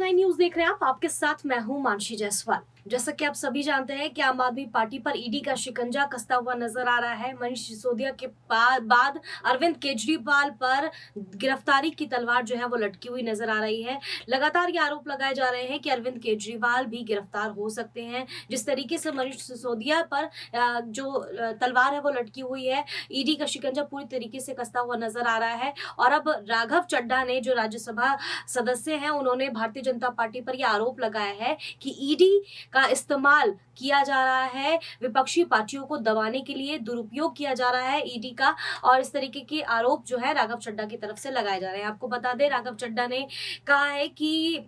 9 news देख रहे हैं आप। आपके साथ मैं हूं मानसी जायसवाल। जैसा कि आप सभी जानते हैं कि आम आदमी पार्टी पर ईडी का शिकंजा कसता हुआ नजर आ रहा है। मनीष सिसोदिया के बाद अरविंद केजरीवाल पर गिरफ्तारी की तलवार जो है वो लटकी हुई नजर आ रही है। लगातार ये आरोप लगाए जा रहे हैं कि अरविंद केजरीवाल भी गिरफ्तार हो सकते हैं। जिस तरीके से मनीष सिसोदिया पर जो तलवार है वो लटकी हुई है, ईडी का शिकंजा पूरी तरीके से कसता हुआ नजर आ रहा है। और अब राघव चड्ढा ने, जो राज्यसभा सदस्य हैं, उन्होंने भारतीय जनता पार्टी पर यह आरोप लगाया है कि ईडी का इस्तेमाल किया जा रहा है, विपक्षी पार्टियों को दबाने के लिए दुरुपयोग किया जा रहा है ईडी का। और इस तरीके के आरोप जो है राघव चड्ढा की तरफ से लगाए जा रहे हैं। आपको बता दें, राघव चड्ढा ने कहा है कि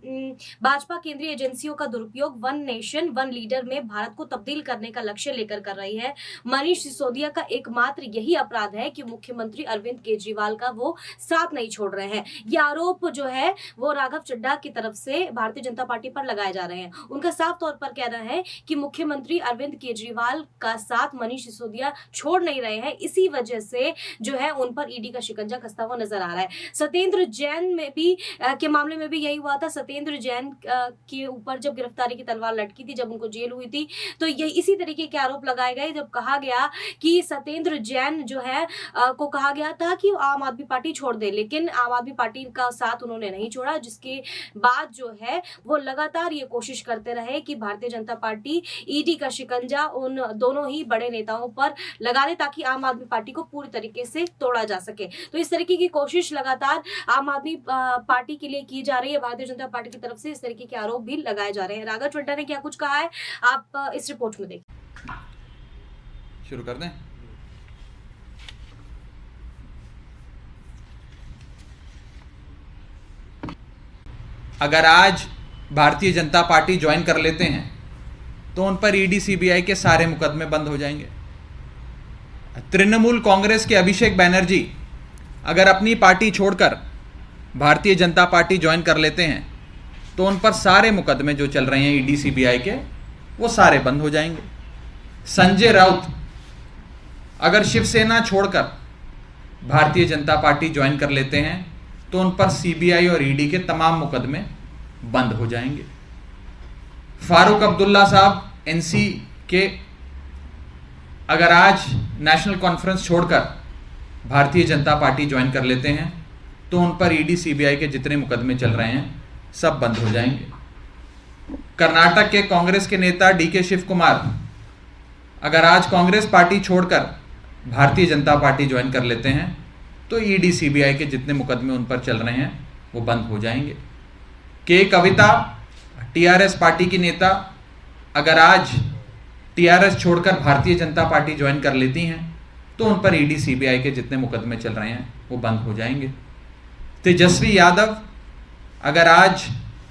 भाजपा केंद्रीय एजेंसियों का दुरुपयोग वन नेशन वन लीडर में भारत को तब्दील करने का लक्ष्य लेकर कर रही है। मनीष सिसोदिया का एकमात्र यही अपराध है कि मुख्यमंत्री अरविंद केजरीवाल का वो साथ नहीं छोड़ रहे हैं। यह आरोप जो है वो राघव चड्ढा की तरफ से भारतीय जनता पार्टी पर लगाए जा रहे हैं। उनका साफ तौर पर कहना है कि मुख्यमंत्री अरविंद केजरीवाल का साथ मनीष सिसोदिया छोड़ नहीं रहे हैं, इसी वजह से जो है उन पर ईडी का शिकंजा कसता हुआ नजर आ रहा है। सत्येंद्र जैन में भी के मामले में भी यही हुआ था। सत्येंद्र जैन के ऊपर जब गिरफ्तारी की तलवार लटकी थी, जब उनको जेल हुई थी, तो ये इसी तरीके के आरोप लगाए गए। जब कहा गया कि सत्येंद्र जैन जो है को कहा गया था कि आम आदमी पार्टी छोड़ दे, लेकिन आम आदमी पार्टी का साथ उन्होंने नहीं छोड़ा, जिसके बाद जो है वो लगातार ये कोशिश करते रहे कि भारतीय जनता पार्टी ईडी का शिकंजा उन दोनों ही बड़े नेताओं पर लगा दे, ताकि आम आदमी पार्टी को पूरी तरीके से तोड़ा जा सके। तो इस तरीके की कोशिश लगातार आम आदमी पार्टी के लिए की जा रही है। भारतीय जनता पार्टी की तरफ से इस तरीके के आरोप भी लगाए जा रहे हैं। राघव चड्ढा ने क्या कुछ कहा है, आप इस रिपोर्ट में देखिए। शुरू कर दें। अगर आज भारतीय जनता पार्टी ज्वाइन कर लेते हैं तो उन पर ईडी सीबीआई के सारे मुकदमे बंद हो जाएंगे। तृणमूल कांग्रेस के अभिषेक बैनर्जी अगर अपनी पार्टी छोड़कर भारतीय जनता पार्टी ज्वाइन कर लेते हैं तो उन पर सारे मुकदमे जो चल रहे हैं ईडी सीबीआई के, वो सारे बंद हो जाएंगे। संजय राउत अगर शिवसेना छोड़कर भारतीय जनता पार्टी ज्वाइन कर लेते हैं तो उन पर सीबीआई और ईडी के तमाम मुकदमे बंद हो जाएंगे। फारूक अब्दुल्ला साहब एनसी के अगर आज नेशनल कॉन्फ्रेंस छोड़कर भारतीय जनता पार्टी ज्वाइन कर लेते हैं तो उन पर ईडी सीबीआई के जितने मुकदमे चल रहे हैं सब बंद हो जाएंगे। कर्नाटक के कांग्रेस के नेता डीके शिव कुमार अगर आज कांग्रेस पार्टी छोड़कर भारतीय जनता पार्टी ज्वाइन कर लेते हैं तो ईडी सीबीआई के जितने मुकदमे उन पर चल रहे हैं वो बंद हो जाएंगे। के कविता टीआरएस पार्टी की नेता अगर आज टीआरएस छोड़कर भारतीय जनता पार्टी ज्वाइन कर लेती हैं तो उन पर ईडी सीबीआई के जितने मुकदमे चल रहे हैं वो बंद हो जाएंगे। तेजस्वी यादव अगर आज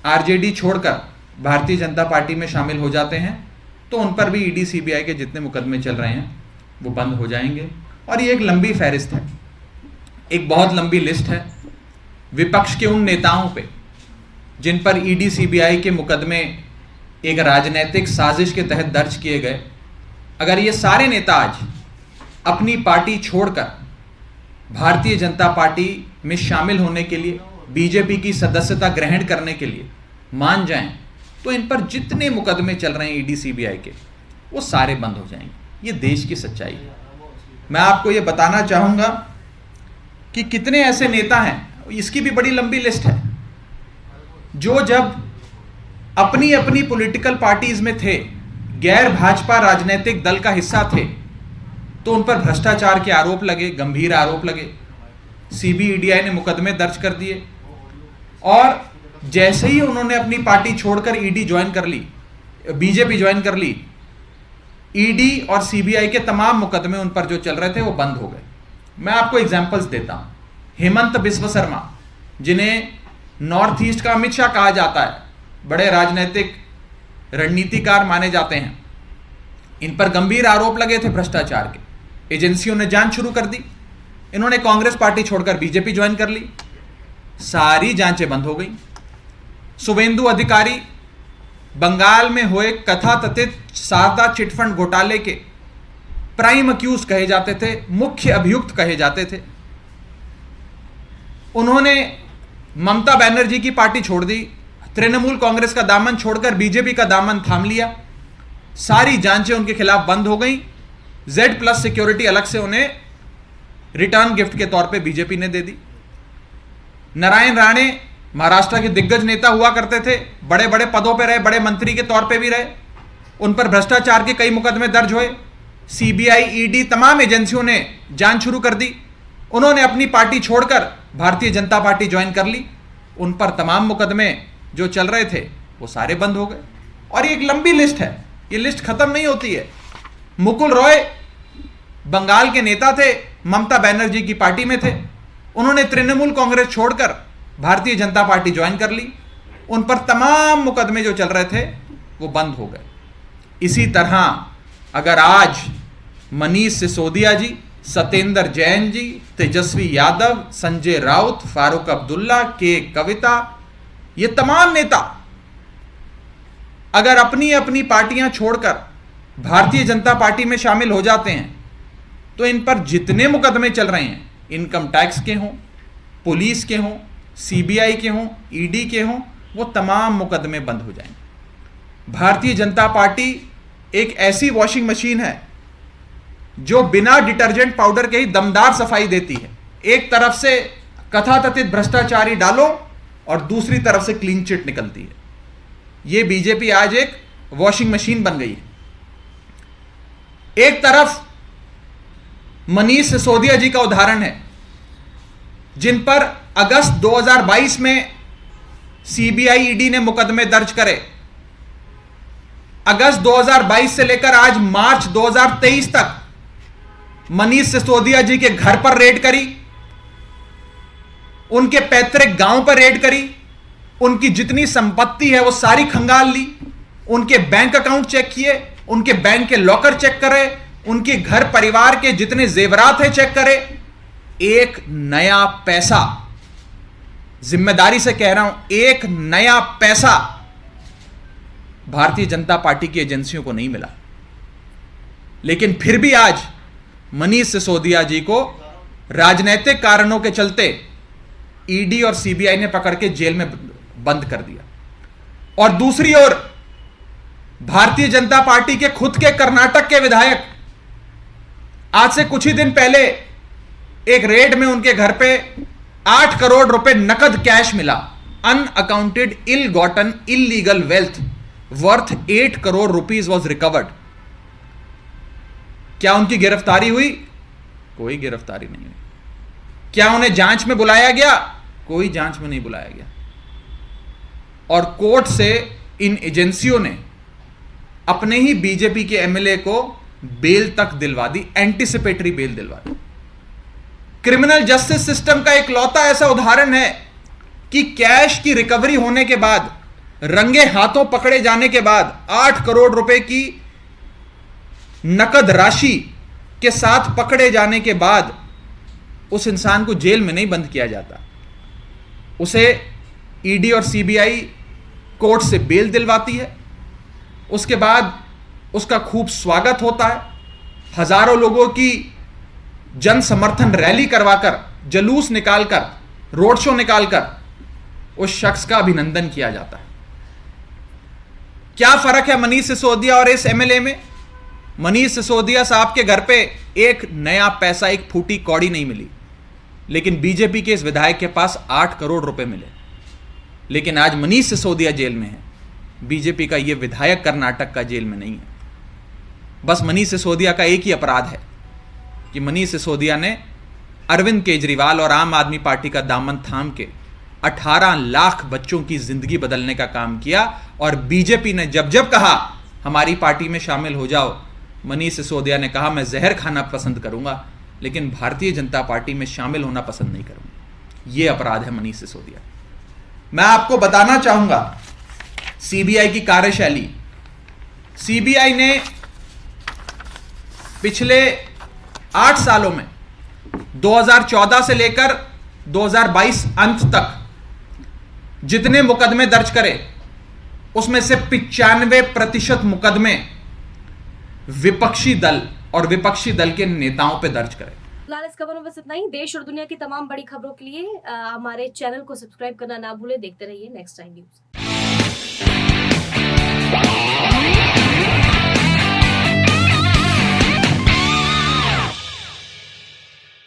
आरजेडी छोड़कर भारतीय जनता पार्टी में शामिल हो जाते हैं तो उन पर भी ईडी सीबीआई के जितने मुकदमे चल रहे हैं वो बंद हो जाएंगे। और ये एक लंबी फहरिस्त है, एक बहुत लंबी लिस्ट है विपक्ष के उन नेताओं पे जिन पर ईडी सीबीआई के मुकदमे एक राजनीतिक साजिश के तहत दर्ज किए गए। अगर ये सारे नेता आज अपनी पार्टी छोड़कर भारतीय जनता पार्टी में शामिल होने के लिए, बीजेपी की सदस्यता ग्रहण करने के लिए मान जाएं तो इन पर जितने मुकदमे चल रहे हैं ईडी सीबीआई के वो सारे बंद हो जाएंगे। ये देश की सच्चाई है। मैं आपको ये बताना चाहूँगा कि कितने ऐसे नेता हैं, इसकी भी बड़ी लंबी लिस्ट है, जो जब अपनी अपनी पॉलिटिकल पार्टीज में थे, गैर भाजपा राजनीतिक दल का हिस्सा थे, तो उन पर भ्रष्टाचार के आरोप लगे, गंभीर आरोप लगे, सीबीईडीआई ने मुकदमे दर्ज कर दिए। और जैसे ही उन्होंने अपनी पार्टी छोड़कर ईडी ज्वाइन कर ली, बीजेपी ज्वाइन कर ली, ईडी और सीबीआई के तमाम मुकदमे उन पर जो चल रहे थे वो बंद हो गए। मैं आपको एग्जांपल्स देता हूं। हेमंत बिस्व शर्मा, जिन्हें नॉर्थ ईस्ट का अमित शाह कहा जाता है, बड़े राजनीतिक रणनीतिकार माने जाते हैं, इन पर गंभीर आरोप लगे थे भ्रष्टाचार के। एजेंसियों ने जांच शुरू कर दी। इन्होंने कांग्रेस पार्टी छोड़कर बीजेपी ज्वाइन कर ली, सारी जांचें बंद हो गई। शुभेंदु अधिकारी बंगाल में हुए कथाकथित शारदा चिटफंड घोटाले के प्राइम अक्यूज कहे जाते थे, मुख्य अभियुक्त कहे जाते थे। उन्होंने ममता बनर्जी की पार्टी छोड़ दी, तृणमूल कांग्रेस का दामन छोड़कर बीजेपी का दामन थाम लिया। सारी जांचें उनके खिलाफ बंद हो गई। Z+ सिक्योरिटी अलग से उन्हें रिटर्न गिफ्ट के तौर पे बीजेपी ने दे दी। नारायण राणे महाराष्ट्र के दिग्गज नेता हुआ करते थे, बड़े बड़े पदों पे रहे, बड़े मंत्री के तौर पे भी रहे। उन पर भ्रष्टाचार के कई मुकदमे दर्ज हुए। CBI, ED तमाम एजेंसियों ने जांच शुरू कर दी। उन्होंने अपनी पार्टी छोड़कर भारतीय जनता पार्टी ज्वाइन कर ली। उन पर तमाम मुकदमे जो चल रहे थे वो सारे बंद हो गए। और ये एक लंबी लिस्ट है, ये लिस्ट खत्म नहीं होती है। मुकुल रॉय बंगाल के नेता थे, ममता बनर्जी की पार्टी में थे। उन्होंने तृणमूल कांग्रेस छोड़कर भारतीय जनता पार्टी ज्वाइन कर ली। उन पर तमाम मुकदमे जो चल रहे थे वो बंद हो गए। इसी तरह अगर आज मनीष सिसोदिया जी, सत्येंद्र जैन जी, तेजस्वी यादव, संजय राउत, फारूक अब्दुल्ला, के कविता, ये तमाम नेता अगर अपनी अपनी पार्टियां छोड़कर भारतीय जनता पार्टी में शामिल हो जाते हैं तो इन पर जितने मुकदमे चल रहे हैं, इनकम टैक्स के हों, पुलिस के हों, CBI के हों, ED के हों, वो तमाम मुकदमे बंद हो जाएंगे। भारतीय जनता पार्टी एक ऐसी वॉशिंग मशीन है जो बिना डिटर्जेंट पाउडर के ही दमदार सफाई देती है। एक तरफ से कथाकथित भ्रष्टाचारी डालो और दूसरी तरफ से क्लीन चिट निकलती है। यह बीजेपी आज एक वॉशिंग मशीन बन गई है। एक तरफ मनीष सिसोदिया जी का उदाहरण है, जिन पर अगस्त 2022 में CBI, ED ने मुकदमे दर्ज करे। अगस्त 2022 से लेकर आज मार्च 2023 तक मनीष सिसोदिया जी के घर पर रेड करी, उनके पैतृक गांव पर रेड करी, उनकी जितनी संपत्ति है वो सारी खंगाल ली, उनके बैंक अकाउंट चेक किए, उनके बैंक के लॉकर चेक करे, उनके घर परिवार के जितने जेवरात हैं चेक करे। एक नया पैसा, जिम्मेदारी से कह रहा हूं, एक नया पैसा भारतीय जनता पार्टी की एजेंसियों को नहीं मिला। लेकिन फिर भी आज मनीष सिसोदिया जी को राजनीतिक कारणों के चलते ED और CBI ने पकड़ के जेल में बंद कर दिया। और दूसरी ओर भारतीय जनता पार्टी के खुद के कर्नाटक के विधायक, आज से कुछ ही दिन पहले एक रेड में उनके घर पे 8 करोड़ रुपए नकद कैश मिला। Unaccounted ill gotten illegal wealth worth 8 crore rupees was recovered. क्या उनकी गिरफ्तारी हुई? कोई गिरफ्तारी नहीं हुई। क्या उन्हें जांच में बुलाया गया? कोई जांच में नहीं बुलाया गया। और कोर्ट से इन एजेंसियों ने अपने ही बीजेपी के MLA को बेल तक दिलवा दी, एंटीसिपेटरी बेल दिलवा दी। क्रिमिनल जस्टिस सिस्टम का एक लौता ऐसा उदाहरण है कि कैश की रिकवरी होने के बाद, रंगे हाथों पकड़े जाने के बाद, 8 करोड़ रुपए की नकद राशि के साथ पकड़े जाने के बाद उस इंसान को जेल में नहीं बंद किया जाता, उसे ED और CBI कोर्ट से बेल दिलवाती है। उसके बाद उसका खूब स्वागत होता है। हजारों लोगों की जन समर्थन रैली करवाकर, जुलूस निकालकर, रोड शो निकालकर उस शख्स का अभिनंदन किया जाता है। क्या फर्क है मनीष सिसोदिया और इस MLA में? मनीष सिसोदिया साहब के घर पे एक नया पैसा, एक फूटी कौड़ी नहीं मिली, लेकिन बीजेपी के इस विधायक के पास 8 करोड़ रुपए मिले। लेकिन आज मनीष सिसोदिया जेल में है, बीजेपी का यह विधायक कर्नाटक का जेल में नहीं है। बस मनीष सिसोदिया का एक ही अपराध है कि मनीष सिसोदिया ने अरविंद केजरीवाल और आम आदमी पार्टी का दामन थाम के 18 लाख बच्चों की जिंदगी बदलने का काम किया। और बीजेपी ने जब जब कहा हमारी पार्टी में शामिल हो जाओ, मनीष सिसोदिया ने कहा मैं जहर खाना पसंद करूंगा, लेकिन भारतीय जनता पार्टी में शामिल होना पसंद नहीं करूंगा। यह अपराध है मनीष सिसोदिया। मैं आपको बताना चाहूंगा CBI की कार्यशैली। CBI ने पिछले 8 सालों में 2014 से लेकर 2022 अंत तक जितने मुकदमे दर्ज करे, उसमें से 95% मुकदमे विपक्षी दल और विपक्षी दल के नेताओं पे दर्ज करे। फिलहाल इस खबर में बस इतना ही। देश और दुनिया की तमाम बड़ी खबरों के लिए हमारे चैनल को सब्सक्राइब करना ना भूलें। देखते रहिए नेक्स्ट टाइम न्यूज।